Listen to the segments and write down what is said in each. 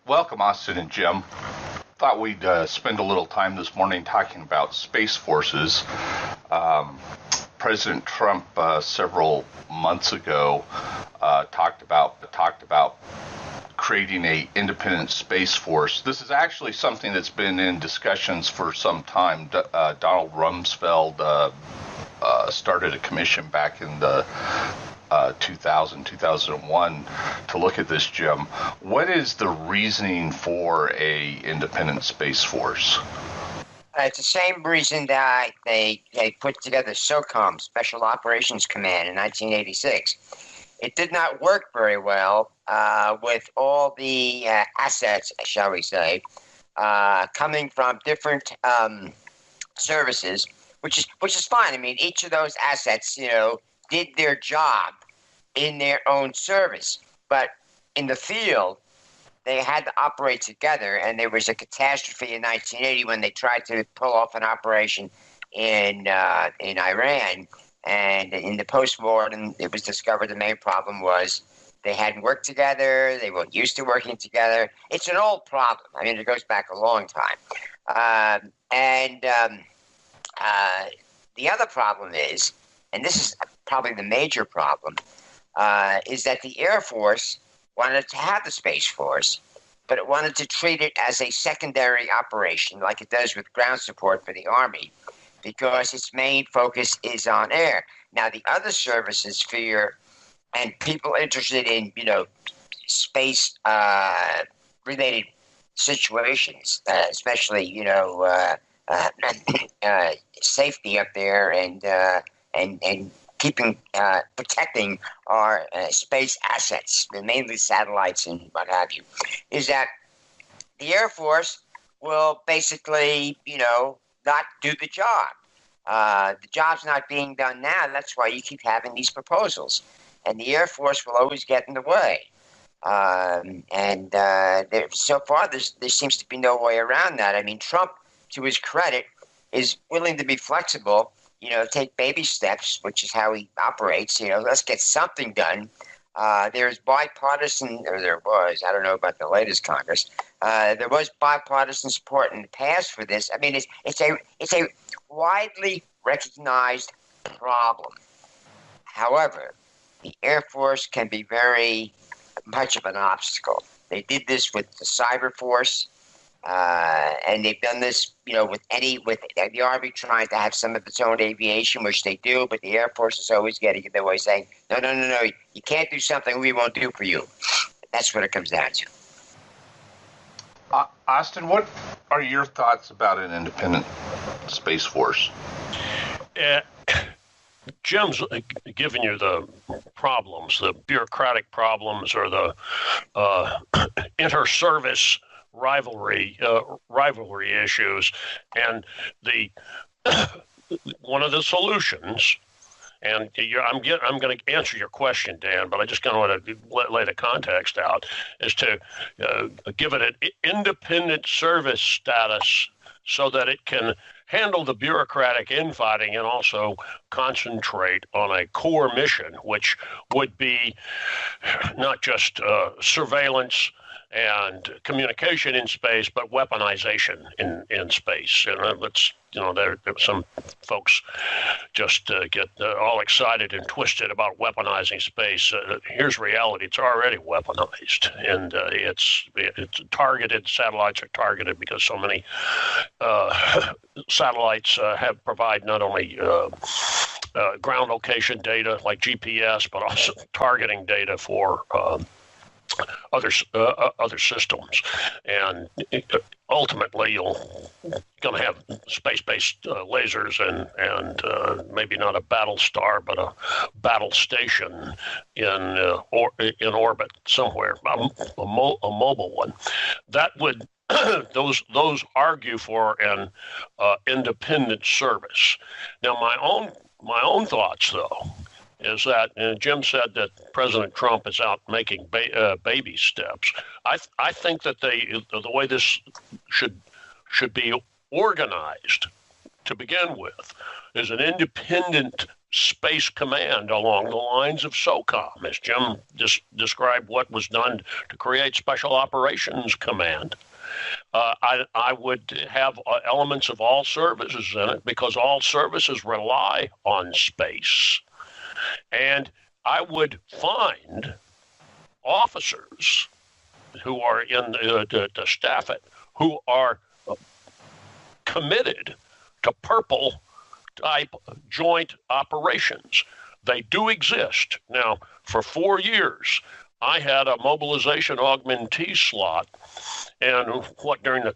Welcome, Austin and Jim. Thought we'd spend a little time this morning talking about space forces. President Trump several months ago talked about creating a independent space force. This is actually something that's been in discussions for some time. Donald Rumsfeld started a commission back in the 2001 to look at this, Jim. What is the reasoning for a independent space force? It's the same reason that they put together SOCOM, Special Operations Command, in 1986. It did not work very well with all the assets, shall we say, coming from different services, which is fine. I mean, each of those assets, did their job in their own service, but in the field, they had to operate together, and there was a catastrophe in 1980 when they tried to pull off an operation in Iran, and in the post-mortem, it was discovered the main problem was they hadn't worked together, they weren't used to working together. It's an old problem. I mean, it goes back a long time. The other problem is, and this is probably the major problem, is that the Air Force wanted to have the Space Force, but it wanted to treat it as a secondary operation like it does with ground support for the Army, because its main focus is on air. Now, the other services fear, and people interested in, space-related situations, especially, safety up there and keeping, protecting our space assets, mainly satellites and what have you, is that the Air Force will basically, not do the job. The job's not being done now. That's why you keep having these proposals. And the Air Force will always get in the way. So far, there seems to be no way around that. I mean, Trump, to his credit, is willing to be flexible, take baby steps, which is how he operates. Let's get something done. There's bipartisan, or there was, I don't know about the latest Congress, there was bipartisan support in the past for this. I mean, it's a widely recognized problem. However, the Air Force can be very much of an obstacle. They did this with the Cyber Force. And they've done this, with the Army trying to have some of its own aviation, which they do, but the Air Force is always getting in their way, saying, no, you can't do something we won't do for you. That's what it comes down to. Austin, what are your thoughts about an independent space force? Jim's giving you the problems, the bureaucratic problems, or the inter-service rivalry issues, and the one of the solutions. And I'm going to answer your question, Dan, but I just kind of want to lay the context out, is to give it an independent service status so that it can handle the bureaucratic infighting and also concentrate on a core mission, which would be not just surveillance and communication in space, but weaponization in space. And there some folks just get all excited and twisted about weaponizing space. Here's reality: it's already weaponized, and it's targeted. Satellites are targeted because so many satellites provide not only ground location data like GPS, but also targeting data for other systems, and ultimately you're going to have space-based lasers and maybe not a battle star, but a battle station in orbit somewhere, a mobile one. That would those argue for an independent service. Now, my own thoughts, though, is that Jim said that President Trump is out making baby steps. I think that the way this should be organized to begin with is an independent Space Command along the lines of SOCOM, as Jim described what was done to create Special Operations Command. I would have elements of all services in it because all services rely on space. And I would find officers who are in to staff it who are committed to purple type joint operations. They do exist. Now, for 4 years, I had a mobilization augmentee slot and what during the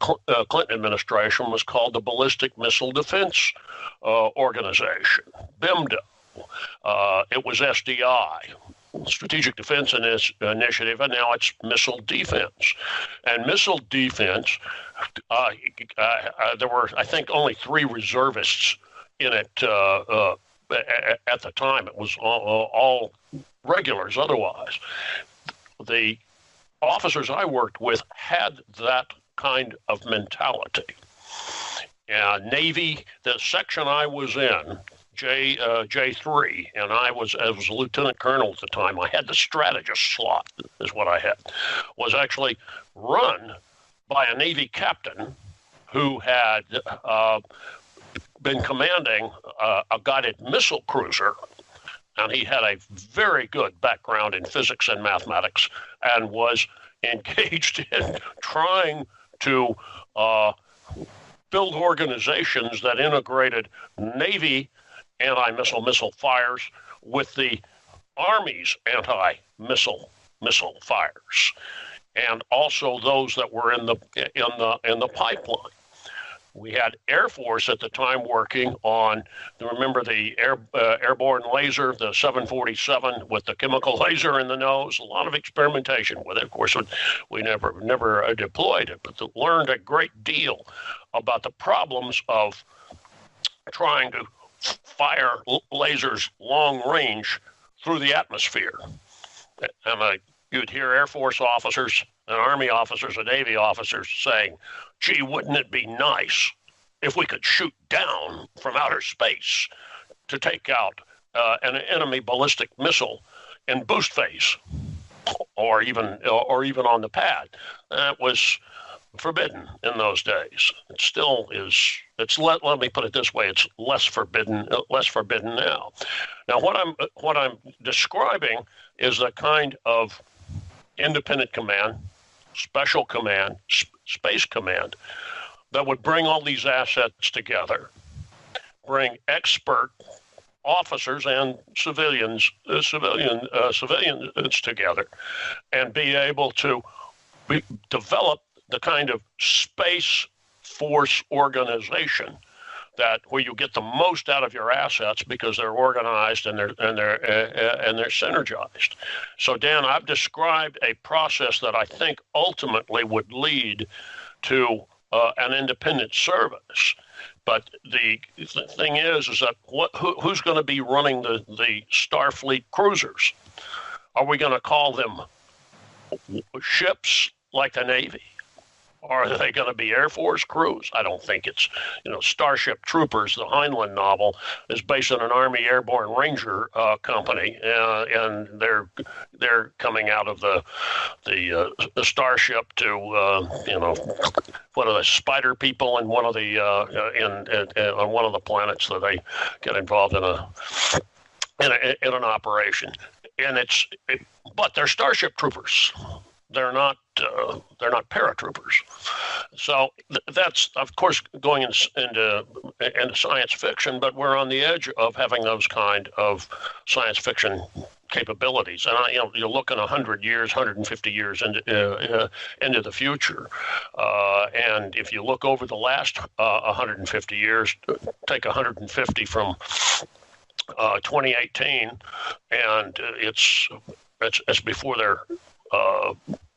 Clinton administration was called the Ballistic Missile Defense Organization, BIMDA. It was SDI, Strategic Defense Initiative, and now it's Missile Defense. And Missile Defense, there were, I think, only 3 reservists in it at the time. It was all regulars otherwise. The officers I worked with had that kind of mentality. Navy, the section I was in, J3, and I was a lieutenant colonel at the time. I had the strategist slot, is what I had, was actually run by a Navy captain who had been commanding a guided missile cruiser, and he had a very good background in physics and mathematics and was engaged in trying to build organizations that integrated Navy anti-missile fires with the Army's anti-missile fires, and also those that were in the pipeline. We had Air Force at the time working on, remember the airborne laser, the 747 with the chemical laser in the nose, a lot of experimentation with it. Of course, we never deployed it, but learned a great deal about the problems of trying to fire lasers long range through the atmosphere. And you'd hear Air Force officers and Army officers and Navy officers saying, gee, wouldn't it be nice if we could shoot down from outer space to take out an enemy ballistic missile in boost phase or even on the pad? That was forbidden in those days. It still is. Let me put it this way: it's less forbidden now. Now, what I'm describing is the kind of independent command, special command, space command that would bring all these assets together, bring expert officers and civilians together, and be able to develop the kind of space force organization where you get the most out of your assets because they're organized and they're synergized. So, Dan, I've described a process that I think ultimately would lead to an independent service. But the thing is that who's going to be running the Starfleet cruisers? Are we going to call them ships like the Navy? Or are they going to be Air Force crews? I don't think it's, Starship Troopers, the Heinlein novel, is based on an Army Airborne Ranger company, and they're coming out of the starship to, what are the spider people in one of the on one of the planets that they get involved in an operation, but they're Starship Troopers. They're not paratroopers. So that's, of course, going into science fiction, but we're on the edge of having those kind of science fiction capabilities. And you're looking 100 years, 150 years into the future. And if you look over the last 150 years, take 150 from 2018, and it's before their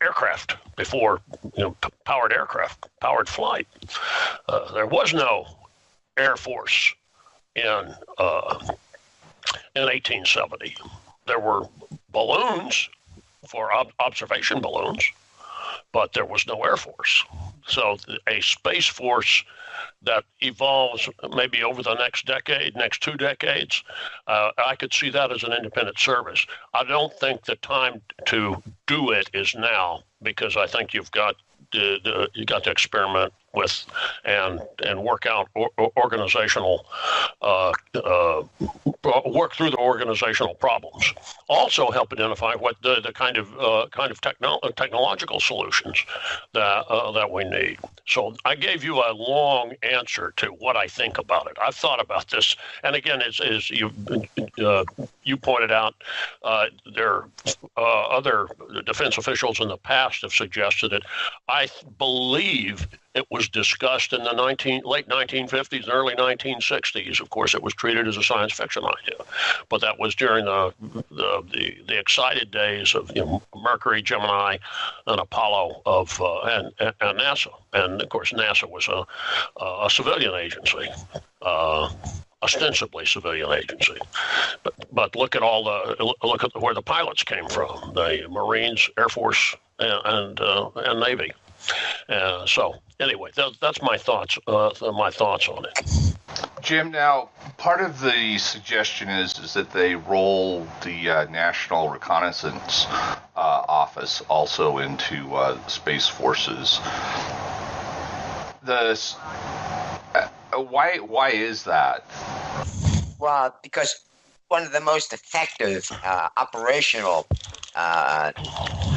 aircraft, before powered flight. There was no Air Force in 1870. There were balloons for observation balloons, but there was no Air Force. So a space force that evolves maybe over the next decade, next 2 decades, I could see that as an independent service. I don't think the time to do it is now, because I think you've got to experiment with and work out organizational work through the organizational problems. Also help identify what the kind of technological solutions that we need. So I gave you a long answer to what I think about it. I've thought about this, and again, as you pointed out, there other defense officials in the past have suggested it. I believe it was discussed in the late 1950s and early 1960s. Of course, it was treated as a science fiction idea, but that was during the excited days of Mercury, Gemini, and Apollo and NASA. And of course, NASA was a civilian agency. Ostensibly civilian agency, but look at where the pilots came from: the Marines, Air Force, and Navy. So anyway, that's my thoughts. My thoughts on it. Jim, now part of the suggestion is that they roll the National Reconnaissance Office also into Space Forces. Why is that? Well, because one of the most effective operational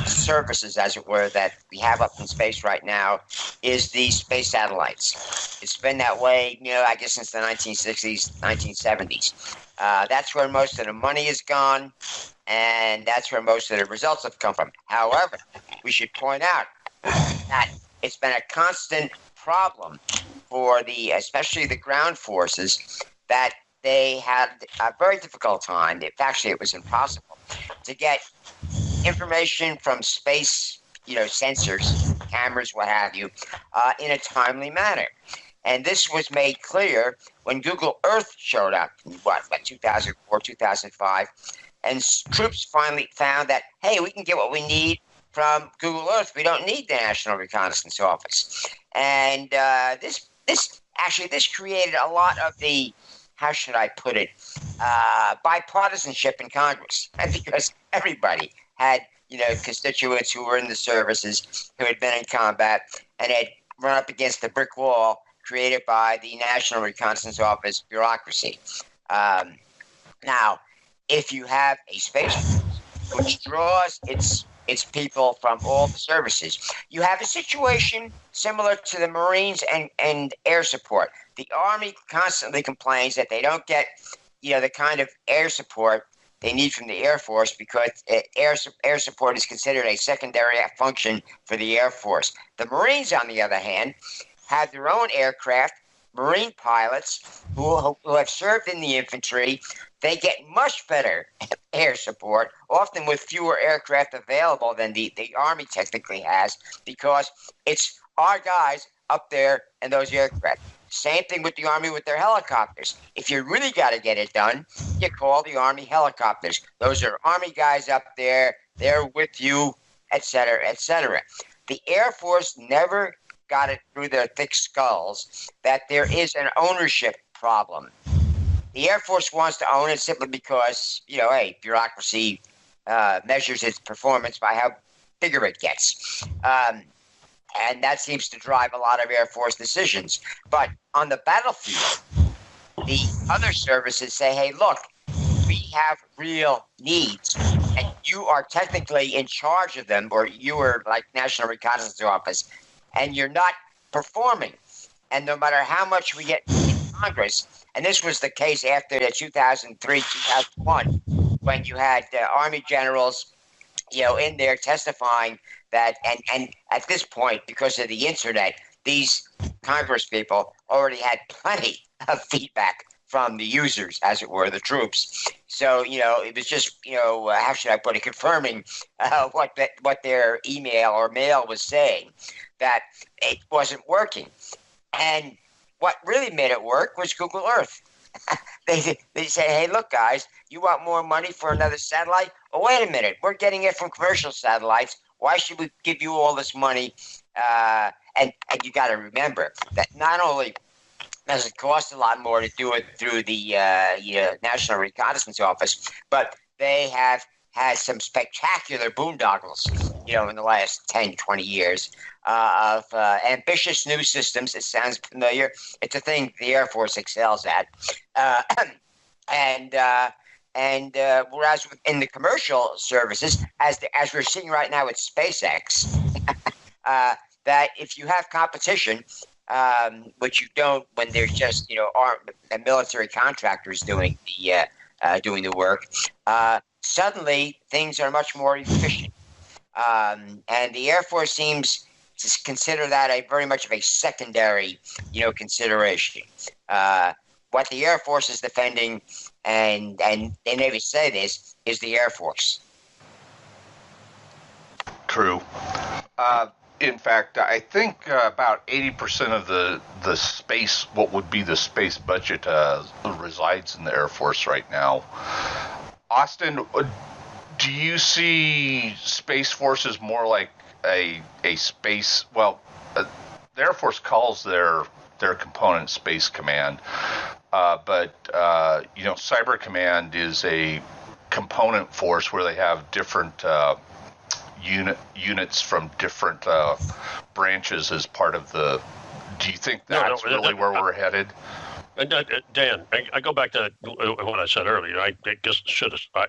services, as it were, that we have up in space right now is the space satellites. It's been that way, I guess since the 1960s, 1970s. That's where most of the money is gone, and that's where most of the results have come from. However, we should point out that it's been a constant problem for especially the ground forces, that they had a very difficult time. Actually, it was impossible to get information from space, sensors, cameras, what have you, in a timely manner. And this was made clear when Google Earth showed up in 2004, 2005, and troops finally found that, hey, we can get what we need from Google Earth. We don't need the National Reconnaissance Office. And this created a lot of the, how should I put it, bipartisanship in Congress, because everybody had, constituents who were in the services, who had been in combat, and had run up against the brick wall created by the National Reconnaissance Office bureaucracy. Now, if you have a space force which draws its people from all the services, you have a situation similar to the Marines and air support. The Army constantly complains that they don't get, the kind of air support they need from the Air Force, because air support is considered a secondary function for the Air Force. The Marines, on the other hand, have their own aircraft, Marine pilots who have served in the infantry. They get much better air support, often with fewer aircraft available than the Army technically has, because it's our guys up there in those aircraft. Same thing with the Army with their helicopters. If you really got to get it done, you call the Army helicopters. Those are Army guys up there. They're with you, et cetera, et cetera. The Air Force never got it through their thick skulls that there is an ownership problem. The Air Force wants to own it simply because, bureaucracy measures its performance by how bigger it gets. And that seems to drive a lot of Air Force decisions. But on the battlefield, the other services say, hey, look, we have real needs, and you are technically in charge of them, or you are like National Reconnaissance Office, and you're not performing. And no matter how much we get in Congress, and this was the case after the 2003, 2001, when you had Army generals, in there testifying that, and at this point, because of the internet, these Congress people already had plenty of feedback from the users, as it were, the troops. So, it was just, how should I put it, confirming what their email or mail was saying, that it wasn't working. And what really made it work was Google Earth. They say, hey, look, guys, you want more money for another satellite? Oh, wait a minute. We're getting it from commercial satellites. Why should we give you all this money? and you got to remember that not only does it cost a lot more to do it through the National Reconnaissance Office, but they have had some spectacular boondoggles, in the last 10, 20 years of ambitious new systems. It sounds familiar. It's a thing the Air Force excels at. And whereas in the commercial services, as we're seeing right now with SpaceX, that if you have competition, which you don't when there's just armed and military contractors doing the work, suddenly things are much more efficient, and the Air Force seems to consider that very much of a secondary consideration. What the Air Force is defending, and they never say this, is the Air Force. True. In fact, I think about 80% of the space, what would be the space budget, resides in the Air Force right now. Austin, do you see Space Force as more like a space? Well, the Air Force calls their component Space Command, but Cyber Command is a component force where they have different units from different branches as part of the. Do you think that's really where we're headed? Dan, I go back to what I said earlier. I guess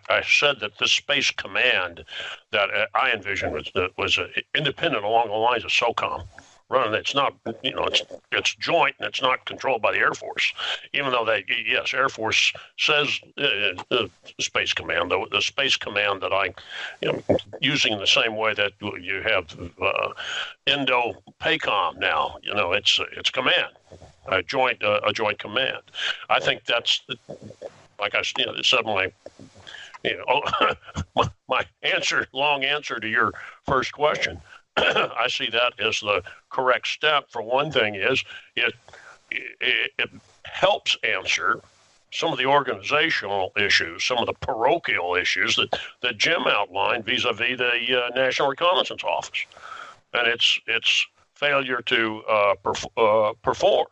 I said that this Space Command that I envisioned was independent along the lines of SOCOM. Running, it's not, it's joint and it's not controlled by the Air Force, even though Air Force says Space Command, the Space Command that I am using the same way that you have Indo-PACOM now, it's command, a joint command. I think that's, like I said, my long answer to your first question. I see that as the correct step. For one thing, is it helps answer some of the organizational issues, some of the parochial issues that Jim outlined vis-a-vis the National Reconnaissance Office, and its failure to perform.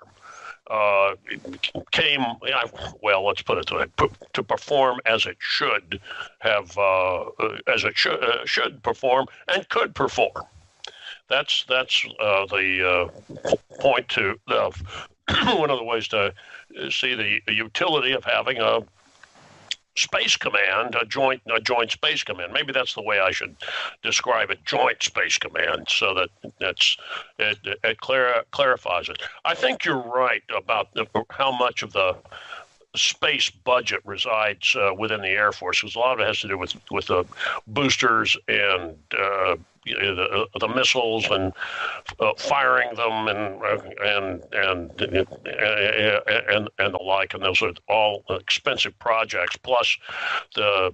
Let's put it to perform as it should have, as it should perform and could perform. That's the point to one of the ways to see the utility of having a Space Command, a joint Space Command. Maybe that's the way I should describe it: joint Space Command, so that it clarifies it. I think you're right about how much of the space budget resides within the Air Force, because a lot of it has to do with the boosters and the missiles and firing them and the like, and those are all expensive projects. Plus the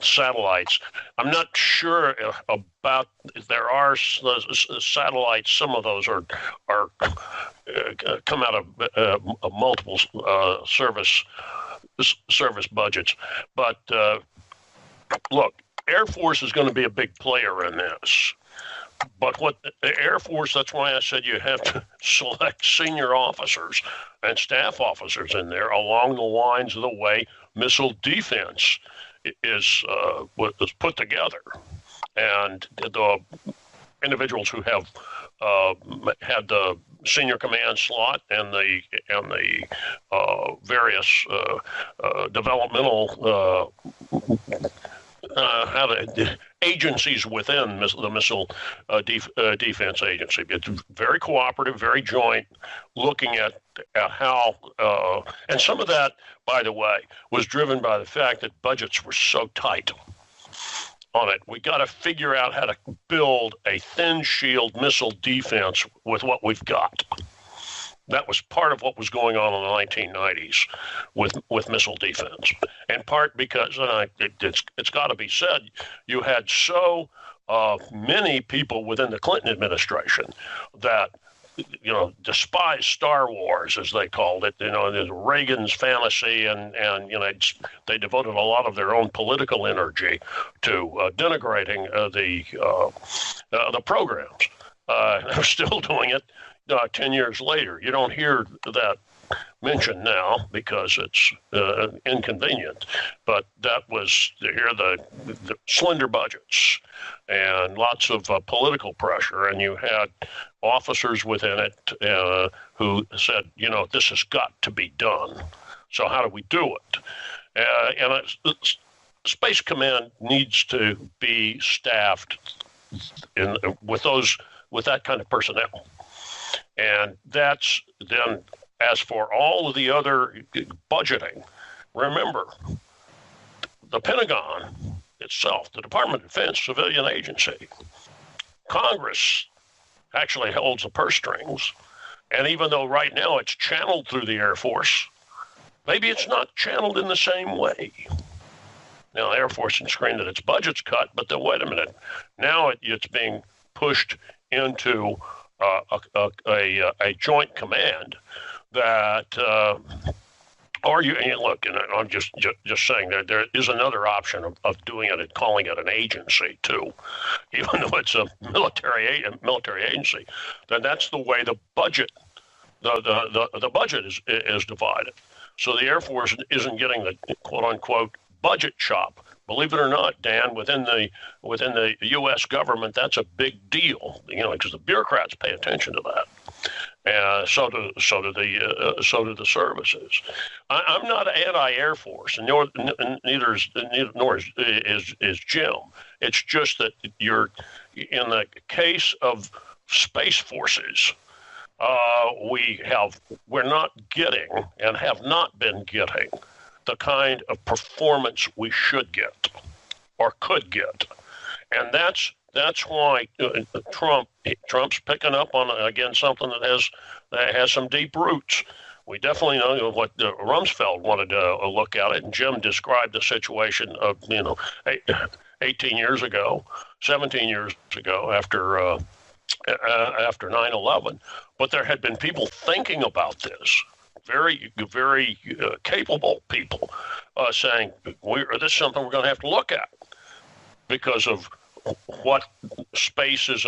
satellites. I'm not sure about. There are satellites. Some of those are come out of multiple service budgets. But look, Air Force is going to be a big player in this. But what the Air Force, that's why I said you have to select senior officers and staff officers in there along the lines of the way missile defense is put together. And the individuals who have had the senior command slot and the various developmental agencies within the Missile Defense Agency. It's very cooperative, very joint, looking at how, and some of that, by the way, was driven by the fact that budgets were so tight on it. We got to figure out how to build a thin shield missile defense with what we've got. That was part of what was going on in the 1990s with missile defense, in part because, and it's got to be said, you had so many people within the Clinton administration that despised Star Wars, as they called it. Reagan's fantasy, and they devoted a lot of their own political energy to denigrating the programs. They're still doing it 10 years later. You don't hear that mentioned now because it's inconvenient, but that was the slender budgets and lots of political pressure, and you had officers within it who said, this has got to be done. So how do we do it? Space Command needs to be staffed with that kind of personnel, and that's then. As for all of the other budgeting, remember, the Pentagon itself, the Department of Defense civilian agency, Congress actually holds the purse strings. And even though right now it's channeled through the Air Force, maybe it's not channeled in the same way. Now, the Air Force can scream that its budget's cut, but then wait a minute. Now it's being pushed into a joint command that look, and I'm just saying that there is another option of doing it and calling it an agency too, even though it's a military agency. Then that's the way the budget the budget is divided. So the Air Force isn't getting the quote unquote budget chop. Believe it or not, Dan, within the U.S. government, that's a big deal. Because the bureaucrats pay attention to that. So do the services. I'm not anti-Air Force, and neither is Jim. It's just that you're in the case of space forces. We're not getting and have not been getting the kind of performance we should get or could get, and that's why Trump's picking up on again something that has some deep roots. We definitely know what Rumsfeld wanted to look at it, and Jim described the situation of 18 years ago, 17 years ago after 9/11. But there had been people thinking about this. Very, very capable people saying, this is something we're going to have to look at because of what space is.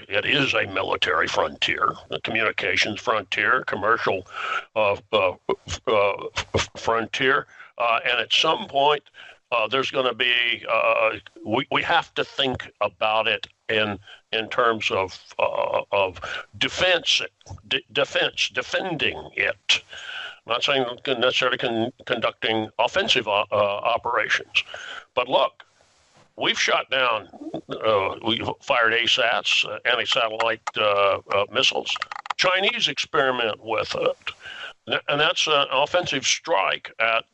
It is a military frontier, a communications frontier, commercial frontier, and at some point there's going to be. We have to think about it in terms of defending it. I'm not saying necessarily conducting offensive operations, but look, we've shot down, we've fired ASATs, anti-satellite missiles. Chinese experiment with it, and that's an offensive strike at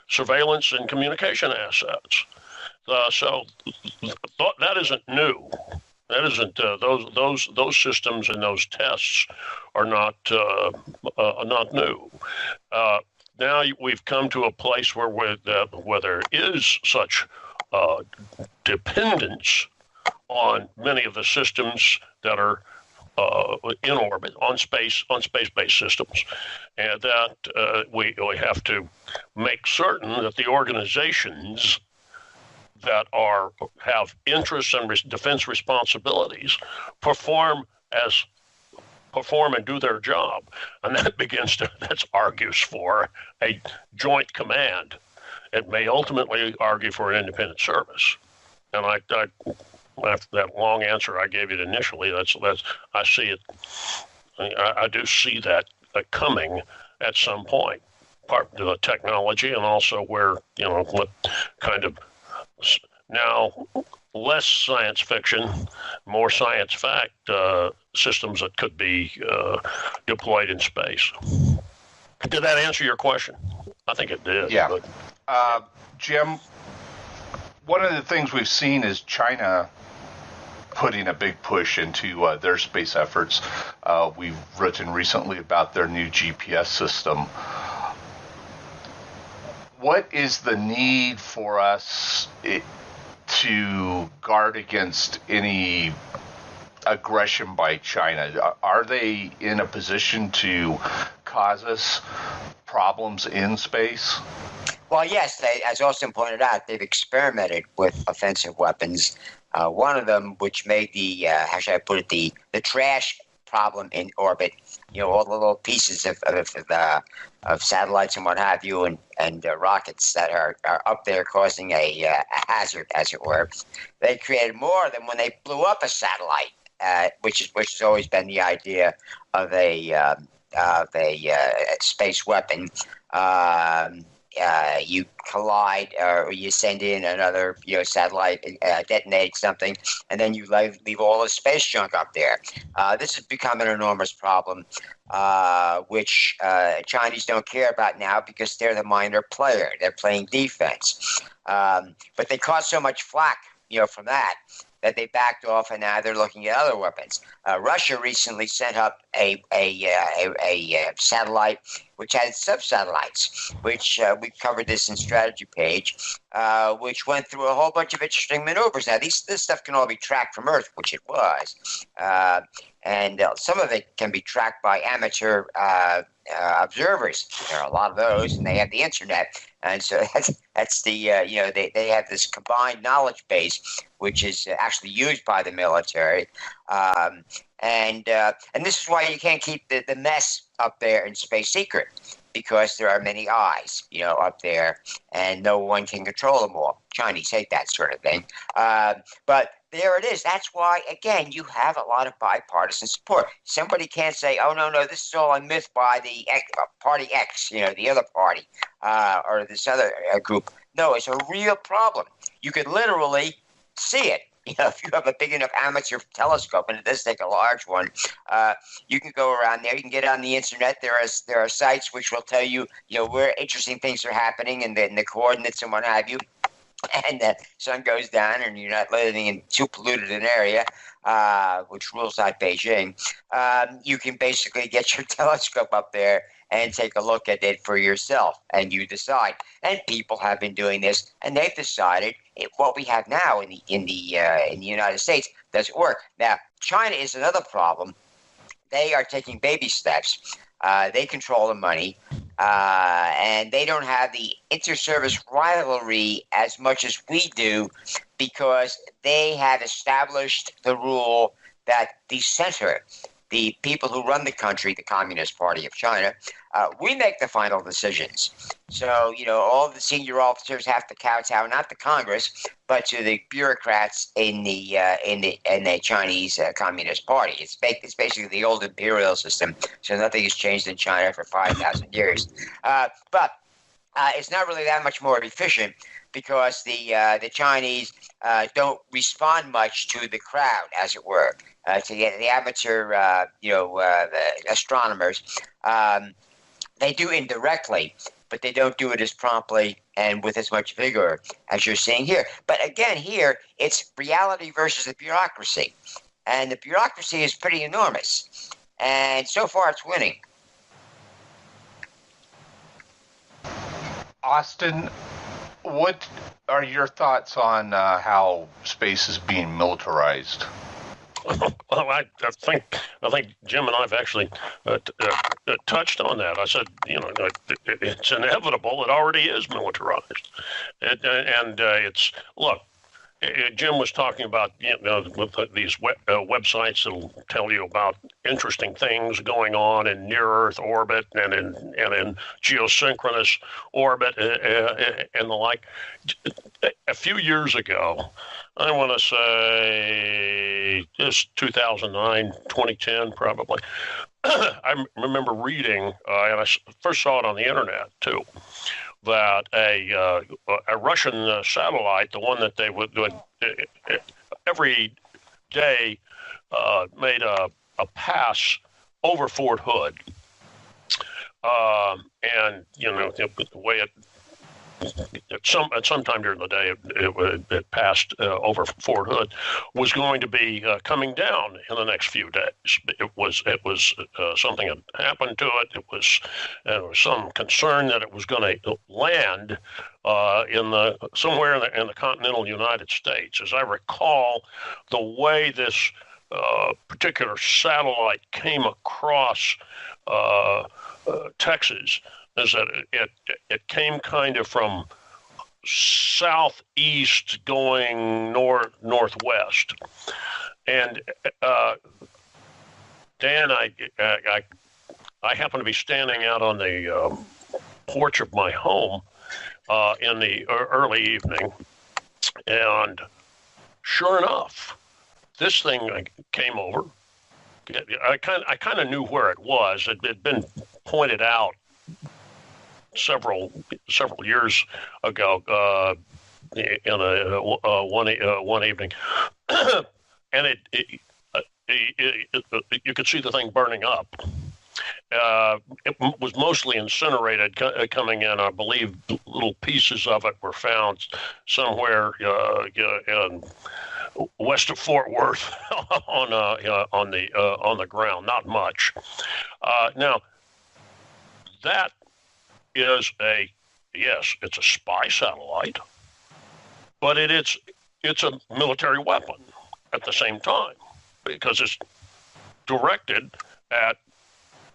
surveillance and communication assets. So that isn't new. That isn't those systems and those tests are not new. Now we've come to a place where there is such dependence on many of the systems that are in orbit on space-based systems, and that we have to make certain that the organizations that have interests and defense responsibilities perform and do their job, and that argues for a joint command. It may ultimately argue for an independent service, and after that long answer I gave you initially, that's I see it. I do see that coming at some point. Part of the technology, and also where what kind of now less science fiction, more science fact systems that could be deployed in space. Did that answer your question? I think it did. Yeah. Jim, one of the things we've seen is China putting a big push into their space efforts. We've written recently about their new GPS system. What is the need for us to guard against any aggression by China? Are they in a position to cause us problems in space? Well, yes, as Austin pointed out, they've experimented with offensive weapons One of them, which made the how should I put it, the trash problem in orbit. All the little pieces of satellites and what have you, and rockets that are up there causing a hazard, as it were. They created more than when they blew up a satellite, which has always been the idea of a space weapon. You collide or you send in another satellite, detonate something, and then you leave all the space junk up there. This has become an enormous problem, which Chinese don't care about now because they're the minor player. They're playing defense, but they caught so much flack, from that they backed off, and now they're looking at other weapons. Russia recently sent up a satellite which had sub-satellites, which we covered this in strategy page, which went through a whole bunch of interesting maneuvers. Now, this stuff can all be tracked from Earth, which it was, and some of it can be tracked by amateur observers. There are a lot of those, and they have the internet, and so that's the they have this combined knowledge base, which is actually used by the military, and this is why you can't keep the mess up there in space secret, because there are many eyes, up there, and no one can control them all. Chinese hate that sort of thing, but there it is. That's why, again, you have a lot of bipartisan support. Somebody can't say, oh, no, this is all a myth by the party X, the other party, or this other group. No, it's a real problem. You could literally see it. If you have a big enough amateur telescope, and it does take a large one, you can go around there. You can get on the internet. There are sites which will tell you, where interesting things are happening and the coordinates and what have you. And the sun goes down, and you're not living in too polluted an area, which rules out Beijing. You can basically get your telescope up there and take a look at it for yourself, and you decide. And people have been doing this, and they've decided what we have now in the United States doesn't work. Now, China is another problem. They are taking baby steps. They control the money, and they don't have the inter-service rivalry as much as we do, because they have established the rule that the center, the people who run the country, the Communist Party of China, we make the final decisions. So, all the senior officers have to kowtow not to Congress, but to the bureaucrats in the Chinese Communist Party. It's basically the old imperial system. So nothing has changed in China for 5,000 years. But it's not really that much more efficient, because the Chinese don't respond much to the crowd, as it were. To get the amateur, astronomers, they do indirectly, but they don't do it as promptly and with as much vigor as you're seeing here. But again, here, it's reality versus the bureaucracy. And the bureaucracy is pretty enormous. And so far, it's winning. Austin, what are your thoughts on how space is being militarized? Well, I think Jim and I have actually touched on that. I said, it's inevitable. It already is militarized, and it's look. Jim was talking about with these websites that'll tell you about interesting things going on in near Earth orbit and in geosynchronous orbit and the like. A few years ago, I want to say just 2009, 2010 probably, I remember reading, and I first saw it on the internet too, that a Russian satellite, the one that they would every day made a pass over Fort Hood, and the way it. At some time during the day, it passed over Fort Hood, was going to be coming down in the next few days. It was something had happened to it. There was some concern that it was going to land somewhere in the continental United States. As I recall, the way this particular satellite came across Texas is that it came kind of from southeast going northwest. And Dan, I happen to be standing out on the porch of my home in the early evening, and sure enough, this thing came over. I kind of knew where it was. It had been pointed out several years ago in one evening, and you could see the thing burning up. It was mostly incinerated coming in. I believe little pieces of it were found somewhere in west of Fort Worth on the ground. Not much. Now, that is it's a spy satellite, but it's a military weapon at the same time, because it's directed at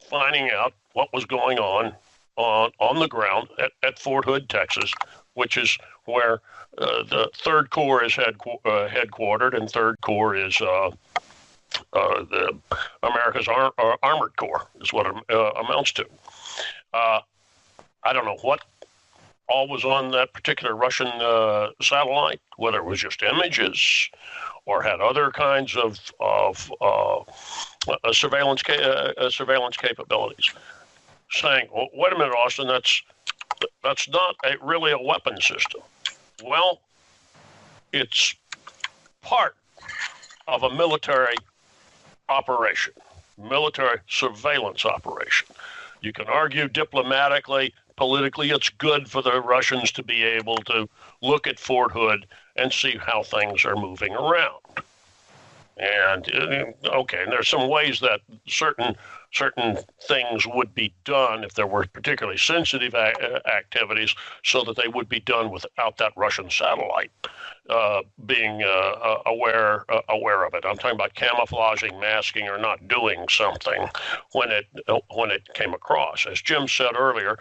finding out what was going on the ground at Fort Hood, Texas, which is where the Third Corps is headquartered, and Third Corps is the America's Armored Corps, is what it amounts to. I don't know what all was on that particular Russian satellite, whether it was just images or had other kinds of surveillance capabilities. Saying, well, wait a minute, Austin, that's not really a weapon system. Well, it's part of a military operation, military surveillance operation. You can argue diplomatically, politically, it's good for the Russians to be able to look at Fort Hood and see how things are moving around. And okay, and there's some ways that certain things would be done if there were particularly sensitive activities, so that they would be done without that Russian satellite being aware of it. I'm talking about camouflaging, masking, or not doing something when it came across. As Jim said earlier,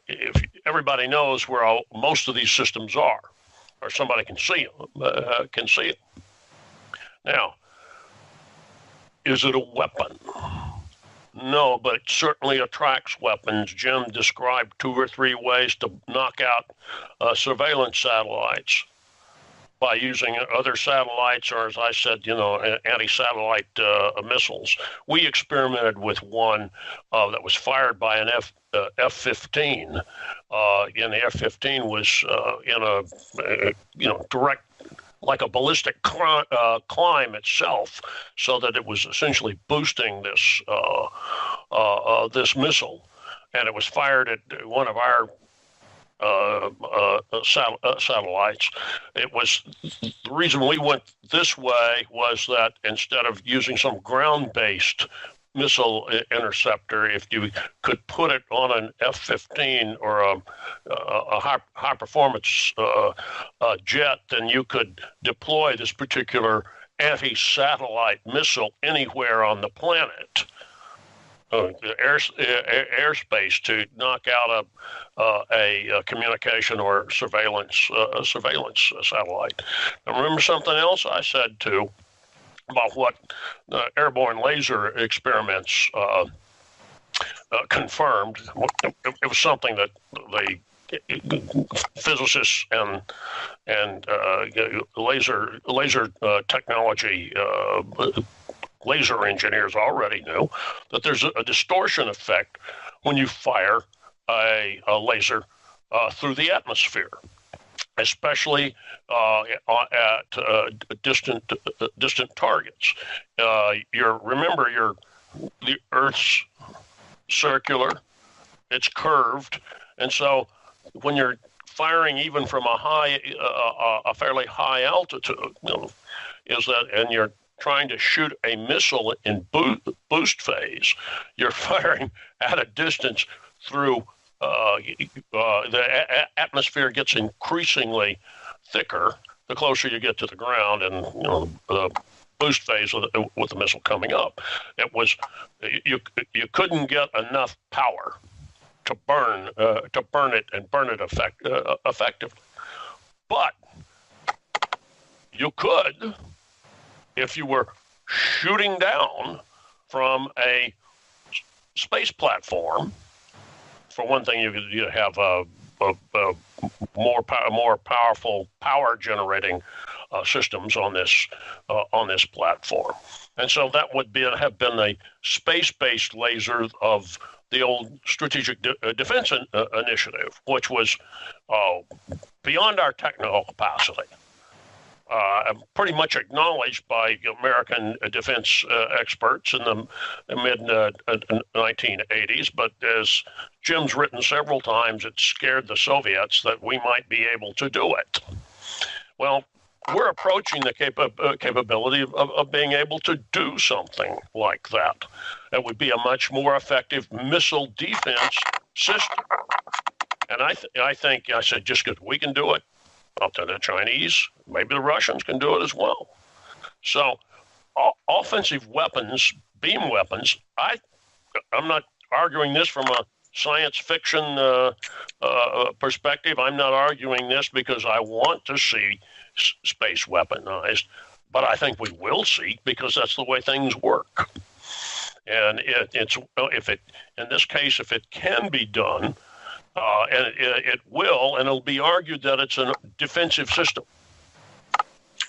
if everybody knows where most of these systems are, or somebody can see them. Now, is it a weapon? No, but it certainly attracts weapons. Jim described 2 or 3 ways to knock out surveillance satellites by using other satellites, or as I said, anti-satellite missiles. We experimented with one that was fired by an F-15. And the F-15 was in a direct, like a ballistic climb itself, so that it was essentially boosting this this missile, and it was fired at one of our satellites. It was the reason we went this way was that instead of using some ground-based missile interceptor, if you could put it on an F-15 or a high performance jet, then you could deploy this particular anti-satellite missile anywhere on the planet, airspace, to knock out a communication or surveillance satellite. Now, remember something else I said too about what airborne laser experiments confirmed. It was something that the physicists and laser technology, laser engineers already knew, that there's a distortion effect when you fire a laser through the atmosphere, especially at distant targets. Remember, the Earth's circular, it's curved, and so when you're firing even from a fairly high altitude, and you're trying to shoot a missile in boost phase, you're firing at a distance through the atmosphere gets increasingly thicker the closer you get to the ground, and the boost phase with the missile coming up. It was you couldn't get enough power to burn it and burn it effectively. But you could, if you were shooting down from a space platform, for one thing, you have a more powerful power generating systems on this platform, and so that would have been a space-based laser of the old Strategic Defense Initiative, which was beyond our technical capacity. Pretty much acknowledged by American defense experts in the mid-1980s, but as Jim's written several times, it scared the Soviets that we might be able to do it. Well, we're approaching the capability of being able to do something like that. It would be a much more effective missile defense system. And I think I said, just because we can do it, up to the Chinese, maybe the Russians can do it as well. So offensive weapons, beam weapons, I'm not arguing this from a science fiction perspective. I'm not arguing this because I want to see space weaponized, but I think we will see, because that's the way things work. And in this case, if it can be done, and it will, and it'll be argued that it's a defensive system.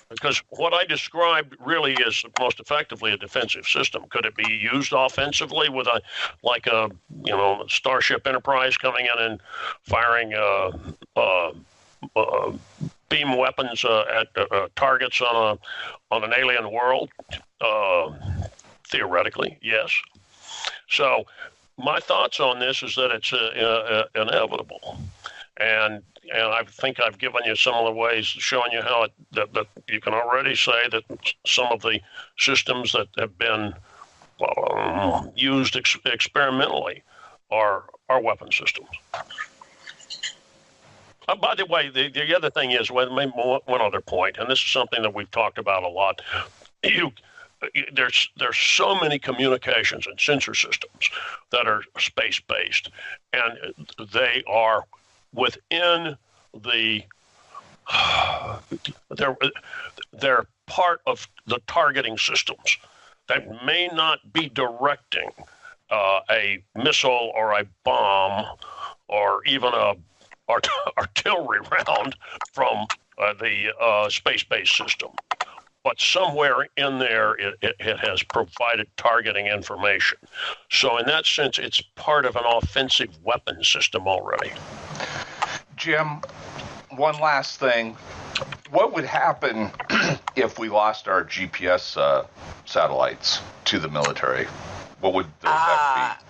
Because what I described really is most effectively a defensive system. Could it be used offensively with a Starship Enterprise coming in and firing beam weapons at targets on an alien world? Theoretically, yes. So my thoughts on this is that it's inevitable, and I think I've given you some of the ways, showing you how that you can already say that some of the systems that have been used experimentally are weapon systems. By the way, the other thing is, maybe one other point, and this is something that we've talked about a lot. There's so many communications and sensor systems that are space-based, and they are within they're part of the targeting systems that may not be directing a missile or a bomb or even a artillery round from the space-based system. But somewhere in there, it has provided targeting information. So in that sense, it's part of an offensive weapon system already. Jim, one last thing. What would happen if we lost our GPS satellites to the military? What would the effect be?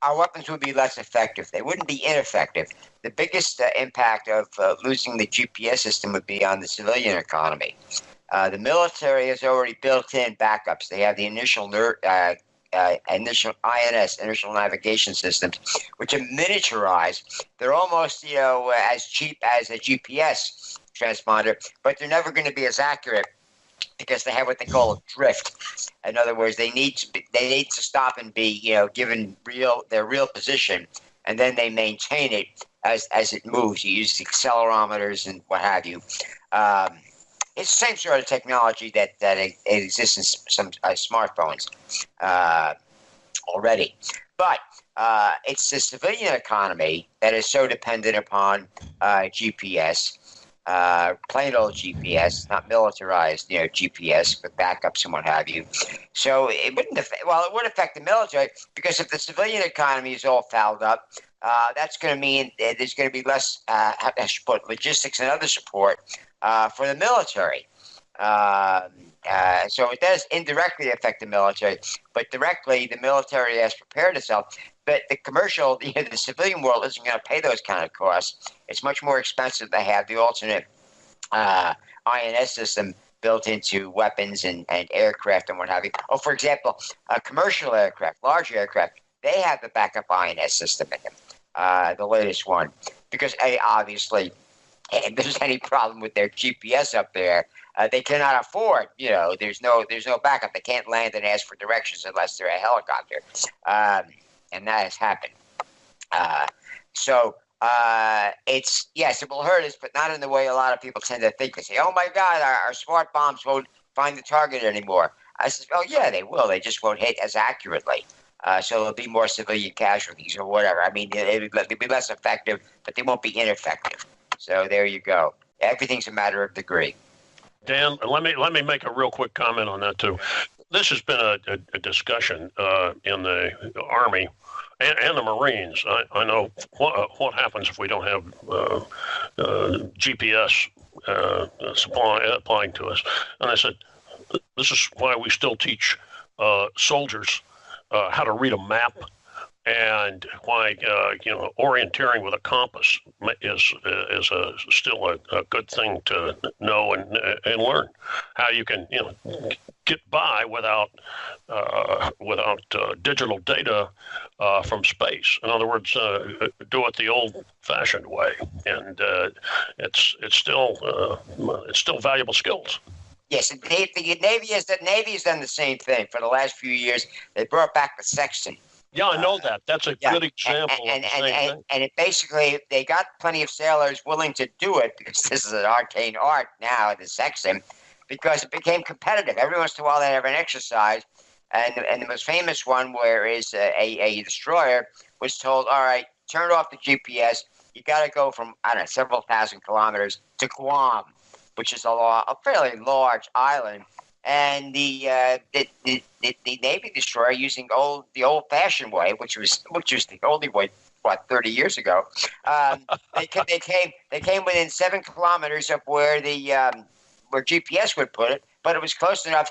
Our weapons would be less effective. They wouldn't be ineffective. The biggest impact of losing the GPS system would be on the civilian economy. The military has already built in backups. They have the initial initial INS, initial navigation systems, which are miniaturized. They're almost, as cheap as a GPS transponder, but they're never going to be as accurate because they have what they call a drift. In other words, they need to stop and be, given their real position, and then they maintain it as it moves. You use accelerometers and what have you. It's the same sort of technology that exists in some smartphones already. But it's the civilian economy that is so dependent upon GPS, plain old GPS, not militarized, GPS with backups and what have you. So it wouldn't affect, it would affect the military, because if the civilian economy is all fouled up, that's going to mean there's going to be less logistics and other support for the military. So it does indirectly affect the military, but directly the military has prepared itself. But the commercial, the civilian world isn't going to pay those kind of costs. It's much more expensive to have the alternate INS system built into weapons and aircraft and what have you. Oh, for example, commercial aircraft, large aircraft, they have the backup INS system in them, the latest one, because obviously, if there's any problem with their GPS up there, they cannot afford. There's no backup. They can't land and ask for directions unless they're a helicopter, and that has happened. So Yes, it will hurt us, but not in the way a lot of people tend to think. They say, "Oh my God, our smart bombs won't find the target anymore." I said, "Oh yeah, they will. They just won't hit as accurately. So there'll be more civilian casualties or whatever. I mean, it'll be less effective, but they won't be ineffective. So there you go. Everything's a matter of degree." Dan, let me make a real quick comment on that too. This has been a discussion in the Army and the Marines. I know what happens if we don't have GPS applying to us. And I said, this is why we still teach soldiers how to read a map, and why orienteering with a compass is still a good thing to know and learn. How you can get by without digital data from space. In other words, do it the old-fashioned way, and it's still valuable skills. Yes, the Navy has done the same thing for the last few years. They brought back the sextant. Yeah, I know that. That's a good example of the same thing. And it basically, they got plenty of sailors willing to do it, because this is an arcane art now, the sextant, because it became competitive. Every once in a while they have an exercise, and the most famous one where is a destroyer was told, all right, turn off the GPS. You got to go from, I don't know, several thousand kilometers to Guam, which is a fairly large island. And the Navy destroyer, using the old-fashioned way, which was the only way, 30 years ago, they came within 7 kilometers of where where GPS would put it, but it was close enough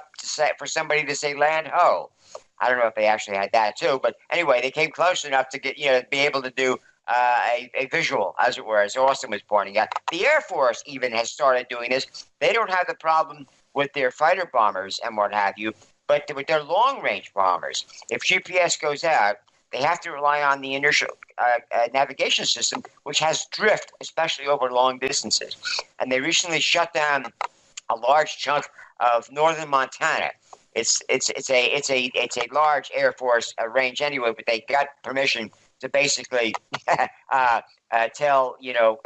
for somebody to say land ho. I don't know if they actually had that too, but anyway, they came close enough to get be able to do a visual, as it were, as Austin was pointing out. The Air Force even has started doing this. They don't have the problem with their fighter bombers and what have you, but with their long-range bombers, if GPS goes out, they have to rely on the inertial navigation system, which has drift, especially over long distances. And they recently shut down a large chunk of northern Montana. It's a large Air Force range anyway, but they got permission to basically tell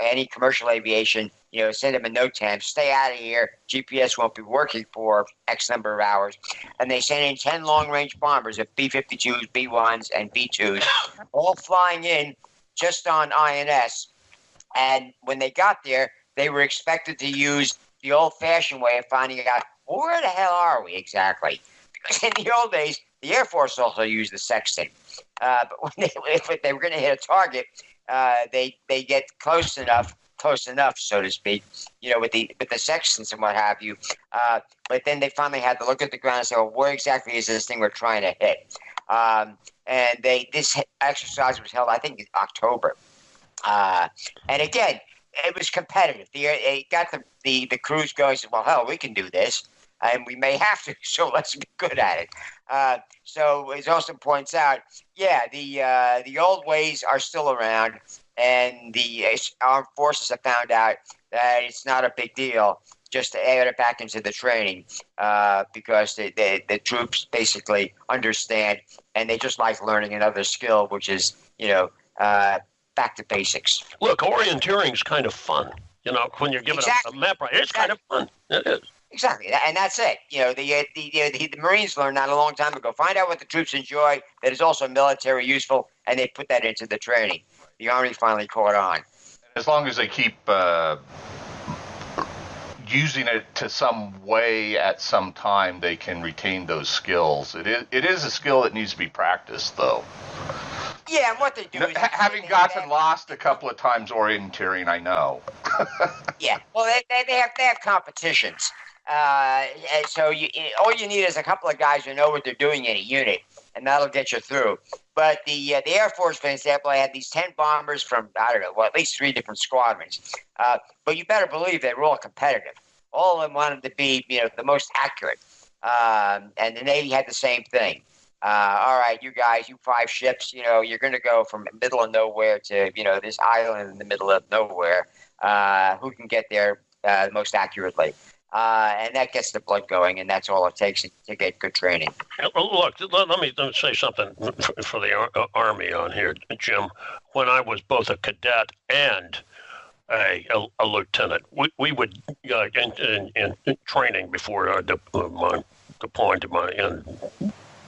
any commercial aviation, send them a note time, stay out of here. GPS won't be working for X number of hours. And they sent in 10 long-range bombers of B-52s, B-1s, and B-2s, all flying in just on INS. And when they got there, they were expected to use the old-fashioned way of finding out, where the hell are we exactly? Because in the old days, the Air Force also used the sextant. But if they were going to hit a target, they get close enough, so to speak, with the sextants and what have you. But then they finally had to look at the ground and say, well, where exactly is this thing we're trying to hit? And this exercise was held, I think, in October. And again, it was competitive. It got the crews going. Said, well, hell, we can do this, and we may have to. So let's be good at it. So as Austin points out, the old ways are still around, and the armed forces have found out that it's not a big deal just to add it back into the training, because the troops basically understand, and they just like learning another skill, which is back to basics. Look, orienteering is kind of fun. When you're given a map, right? It's kind of fun. It is. Exactly, and that's it. The Marines learned that a long time ago. Find out what the troops enjoy that is also military useful, and they put that into the training. The Army finally caught on. As long as they keep using it to some way at some time, they can retain those skills. It is a skill that needs to be practiced, though. Yeah, and what they do is... Having gotten lost a couple of times orienteering, I know. Yeah, well, they have competitions. So all you need is a couple of guys who know what they're doing in a unit, and that'll get you through. But the Air Force, for example, I had these 10 bombers from, I don't know, at least 3 different squadrons. But you better believe they were all competitive. All of them wanted to be, the most accurate. And the Navy had the same thing. All right, you guys, you 5 ships, you're going to go from the middle of nowhere to, this island in the middle of nowhere. Who can get there most accurately? and that gets the blood going, and that's all it takes to get good training. Look, let me say something for the Army on here, Jim. When I was both a cadet and a lieutenant, we would in training before deploying to my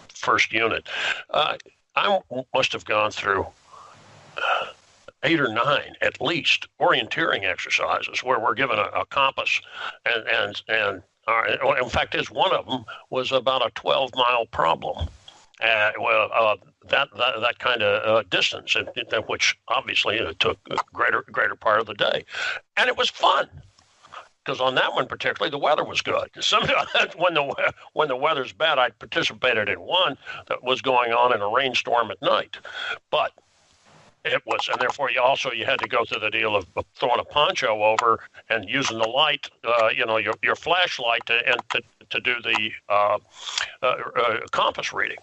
first unit. I must have gone through 8 or 9 at least orienteering exercises where we're given a compass, and in fact, one of them was about a 12-mile problem. That kind of distance, which obviously took a greater part of the day, and it was fun. Because on that one particularly, the weather was good. Sometimes when the weather's bad, I participated in one that was going on in a rainstorm at night, but it was, and therefore you had to go through the deal of throwing a poncho over and using the light, your flashlight to do the compass reading.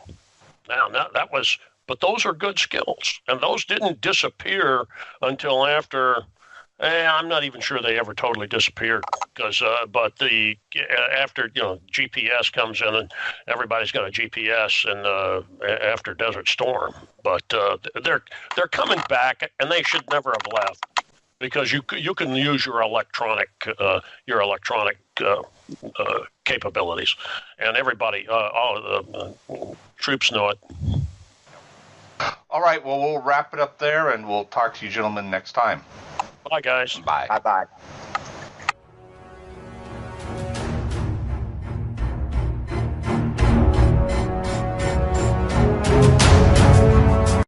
Now that was, but those are good skills, and those didn't disappear until after. I'm not even sure they ever totally disappeared, because but after GPS comes in and everybody's got a GPS, and after Desert Storm, but they're coming back, and they should never have left, because you can use your electronic capabilities, and everybody, all of the troops know it. All right, well, we'll wrap it up there, and we'll talk to you gentlemen next time. Bye, guys. Bye. Bye-bye.